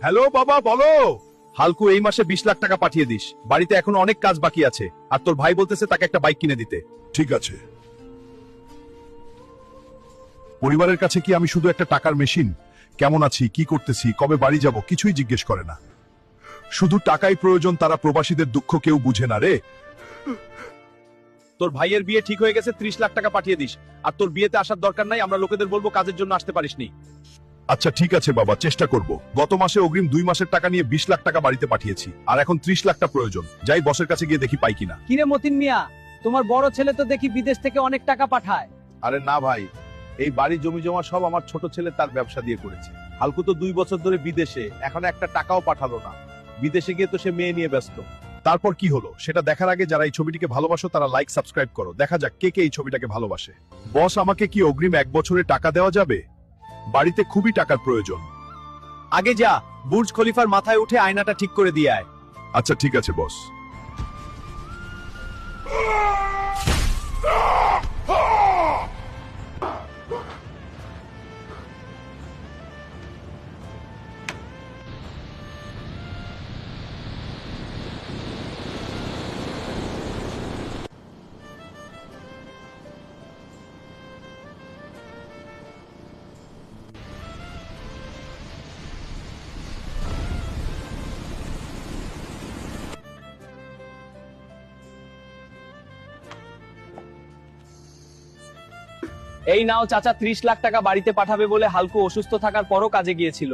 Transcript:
Hello বাবা, বলো। হালকু, এই মাসে 20 লাখ টাকা পাঠিয়ে দিস। বাড়িতে এখন অনেক কাজ বাকি আছে, আর তোর ভাই বলতেছে তাকে একটা বাইক কিনে দিতে। ঠিক আছে। পরিবারের কাছে কি আমি শুধু একটা টাকার মেশিন? কেমন আছি, কি করতেছি, কবে বাড়ি যাব কিছুই জিজ্ঞেস করে না। শুধু টাকাই প্রয়োজন, তারা প্রবাসীদের দুঃখ কেউ বুঝে না রে। তোর ভাইয়ের বিয়ে ঠিক হয়ে গেছে, 30 লাখ টাকা পাঠিয়ে দিস। আর তোর বিয়েতে আসার দরকার নাই, আমরা লোকেদের বলবো কাজের জন্য আসতে পারিসনি। আচ্ছা ঠিক আছে বাবা, চেষ্টা করব। গত মাসে অগ্রিম 2 মাসের টাকা নিয়ে 20 লাখ টাকা বাড়িতে পাঠিয়েছি, আর এখন 30 লাখটা প্রয়োজন। যাই বসের কাছে গিয়ে দেখি পাই কিনা। কিরে মতিন মিয়া, তোমার বড় ছেলে তো দেখি বিদেশ থেকে অনেক টাকা পাঠায়। আরে না ভাই, এই বাড়ি জমি জমা সব আমার ছোট ছেলে তার ব্যবসা দিয়ে করেছে। হালকু তো 2 বছর ধরে বিদেশে, এখন একটা টাকাও পাঠালো না। বিদেশে গিয়ে তো সে মেয়ে নিয়ে ব্যস্ত। তারপর কি হলো সেটা দেখার আগে যারা এই ছবিটিকে ভালোবাসো তারা লাইক সাবস্ক্রাইব করো। দেখা যাক কে কে এই ছবিটাকে ভালোবাসে। বস, আমাকে কি অগ্রিম 1 বছরে টাকা দেওয়া যাবে? বাড়িতে খুবই টাকার প্রয়োজন। আগে যা, বুর্জ খলিফার মাথায় উঠে আয়নাটা ঠিক করে দিয়ে আয়। আচ্ছা ঠিক আছে বস। এই নাও চাচা, 30 লাখ টাকা বাড়িতে পাঠাবে বলে হালকু অসুস্থ থাকার পরও কাজে গিয়েছিল।